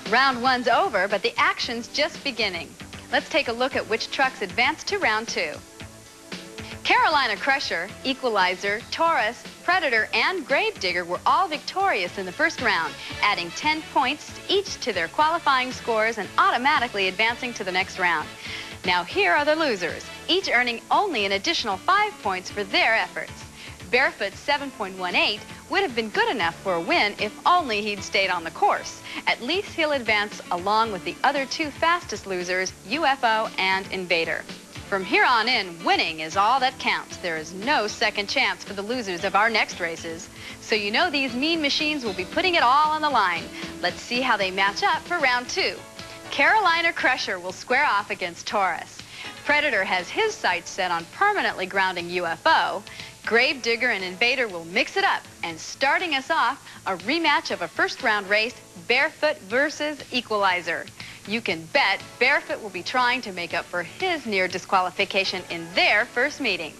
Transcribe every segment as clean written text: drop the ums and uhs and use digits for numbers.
Round one's over, but the action's just beginning. Let's take a look at which trucks advanced to round two. Carolina Crusher, Equalizer, Taurus, Predator, and Gravedigger were all victorious in the first round, adding 10 points each to their qualifying scores and automatically advancing to the next round. Now here are the losers, each earning only an additional 5 points for their efforts. Barefoot's 7.18 would have been good enough for a win if only he'd stayed on the course. At least he'll advance along with the other two fastest losers, UFO and Invader. From here on in, winning is all that counts. There is no second chance for the losers of our next races. So you know these mean machines will be putting it all on the line. Let's see how they match up for round two. Carolina Crusher will square off against Taurus. Predator has his sights set on permanently grounding UFO. Gravedigger and Invader will mix it up, and starting us off, a rematch of a first-round race, Barefoot versus Equalizer. You can bet Barefoot will be trying to make up for his near disqualification in their first meeting.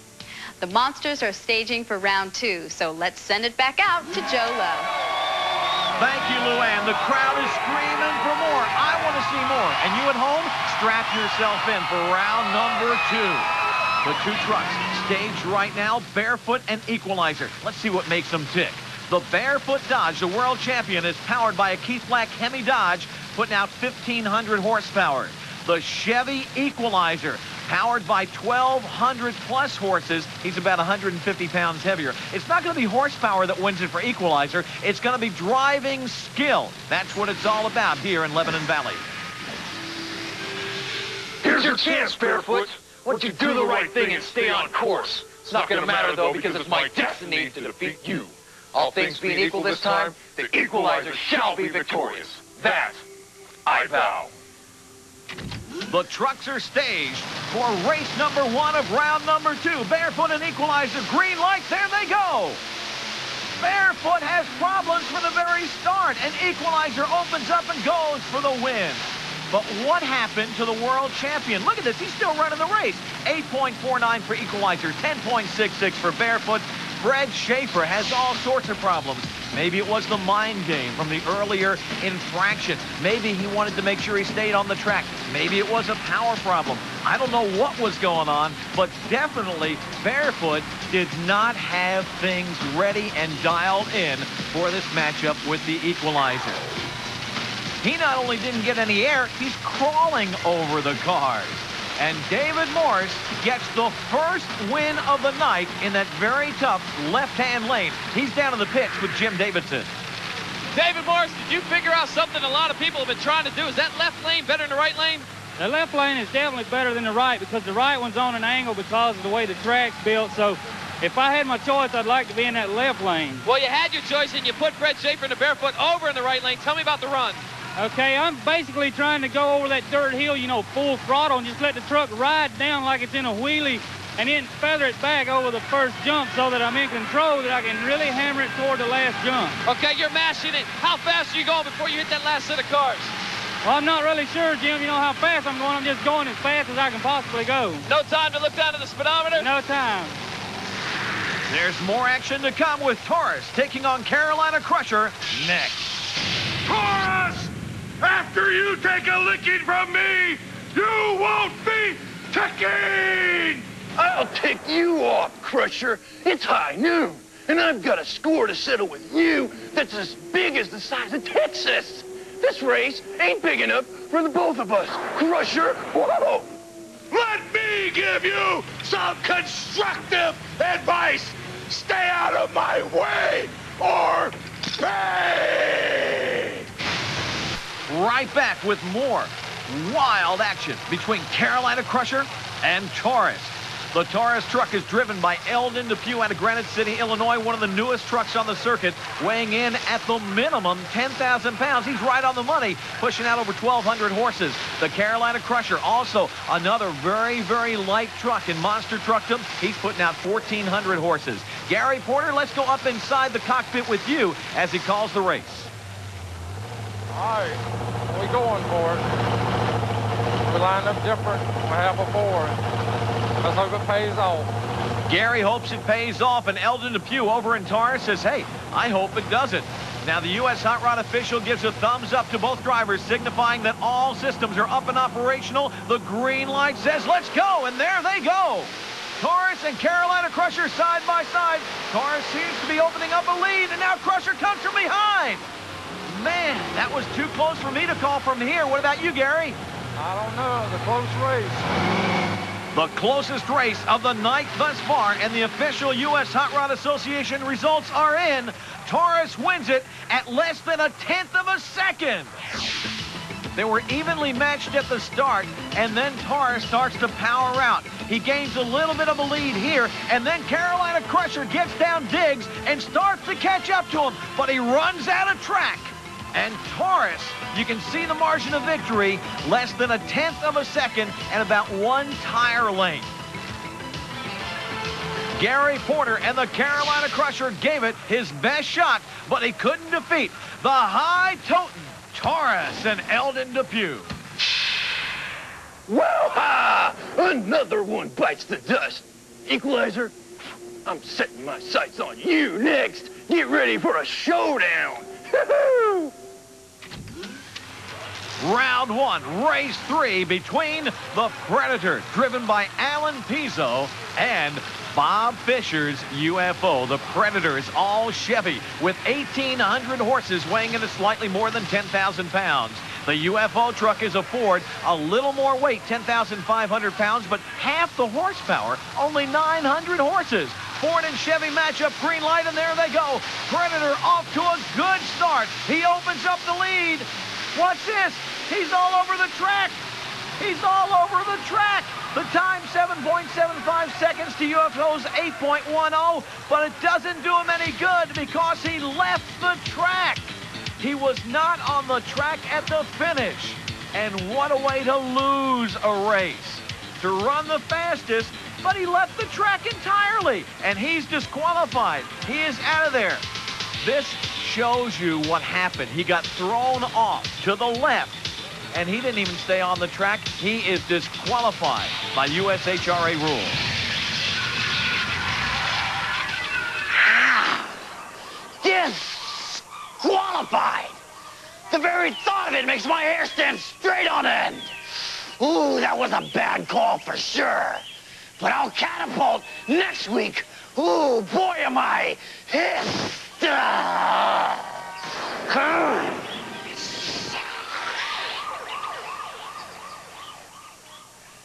The monsters are staging for round two, so let's send it back out to Joe Lowe. Thank you, LuAnn. The crowd is screaming for more. I want to see more. And you at home, strap yourself in for round number two. The two trucks staged right now, Barefoot and Equalizer. Let's see what makes them tick. The Barefoot Dodge, the world champion, is powered by a Keith Black Hemi Dodge, putting out 1,500 horsepower. The Chevy Equalizer, powered by 1,200 plus horses. He's about 150 pounds heavier. It's not going to be horsepower that wins it for Equalizer. It's going to be driving skill. That's what it's all about here in Lebanon Valley. Here's your chance, Barefoot. Once you do the right thing and stay on course. It's not going to matter, though, because it's my destiny to defeat you. All things being equal this time, the Equalizer shall be victorious. That I vow. The trucks are staged for race number one of round number two. Barefoot and Equalizer, green light, there they go. Barefoot has problems from the very start, and Equalizer opens up and goes for the win. But what happened to the world champion? Look at this, he's still running the race. 8.49 for Equalizer, 10.66 for Barefoot. Fred Schaefer has all sorts of problems. Maybe it was the mind game from the earlier infraction. Maybe he wanted to make sure he stayed on the track. Maybe it was a power problem. I don't know what was going on, but definitely Barefoot did not have things ready and dialed in for this matchup with the Equalizer. He not only didn't get any air, he's crawling over the cars. And David Morse gets the first win of the night in that very tough left-hand lane. He's down in the pits with Jim Davidson. David Morse, did you figure out something a lot of people have been trying to do? Is that left lane better than the right lane? The left lane is definitely better than the right because the right one's on an angle because of the way the track's built. So if I had my choice, I'd like to be in that left lane. Well, you had your choice, and you put Fred Schaefer and the Barefoot over in the right lane. Tell me about the run. Okay, I'm basically trying to go over that dirt hill, you know, full throttle, and just let the truck ride down like it's in a wheelie, and then feather it back over the first jump so that I'm in control, that I can really hammer it toward the last jump. Okay, you're mashing it. How fast are you going before you hit that last set of cars? Well, I'm not really sure, Jim, you know how fast I'm going. I'm just going as fast as I can possibly go. No time to look down at the speedometer? No time. There's more action to come with Taurus taking on Carolina Crusher next. Taurus! After you take a licking from me, you won't be ticking! I'll tick you off, Crusher. It's high noon, and I've got a score to settle with you that's as big as the size of Texas. This race ain't big enough for the both of us. Crusher, whoa! Let me give you some constructive advice. Stay out of my way or pay! Right back with more wild action between Carolina Crusher and Taurus. The Taurus truck is driven by Eldon Depew out of Granite City, Illinois, one of the newest trucks on the circuit, weighing in at the minimum 10,000 pounds. He's right on the money, pushing out over 1,200 horses. The Carolina Crusher, also another very, very light truck in monster truckdom. He's putting out 1,400 horses. Gary Porter, let's go up inside the cockpit with you as he calls the race. All right, we're going for it. We lined up different. We have a four. Let's hope it pays off. Gary hopes it pays off, and Eldon Depew over in Taurus says, hey, I hope it doesn't. Now the U.S. Hot Rod official gives a thumbs up to both drivers, signifying that all systems are up and operational. The green light says, let's go, and there they go. Taurus and Carolina Crusher side by side. Taurus seems to be opening up a lead, and now Crusher comes from behind. Man, that was too close for me to call from here. What about you, Gary? I don't know. The close race. The closest race of the night thus far, and the official U.S. Hot Rod Association results are in. Taurus wins it at less than 1/10 of a second. They were evenly matched at the start, and then Taurus starts to power out. He gains a little bit of a lead here, and then Carolina Crusher gets down Diggs and starts to catch up to him, but he runs out of track. And Taurus, you can see the margin of victory, less than 1/10 of a second and about 1 tire length. Gary Porter and the Carolina Crusher gave it his best shot, but he couldn't defeat the high-toting Taurus and Eldon Depew. Well, ha! Another one bites the dust. Equalizer, I'm setting my sights on you next. Get ready for a showdown. Round 1, race 3 between the Predator, driven by Alan Pizzo, and Bob Fisher's UFO. The Predator is all Chevy with 1,800 horses weighing in at slightly more than 10,000 pounds. The UFO truck is a Ford, a little more weight, 10,500 pounds, but half the horsepower, only 900 horses. Ford and Chevy match up, green light, and there they go. Predator off to a good start. He opens up the lead. What's this? He's all over the track. He's all over the track. The time, 7.75 seconds to UFO's 8.10, but it doesn't do him any good because he left the track. He was not on the track at the finish. And what a way to lose a race. To run the fastest, but he left the track entirely, and he's disqualified. He is out of there. This shows you what happened. He got thrown off to the left, and he didn't even stay on the track. He is disqualified by USHRA rules. Disqualified! The very thought of it makes my hair stand straight on end. Ooh, that was a bad call for sure. But I'll catapult next week. Ooh, boy, am I hissed.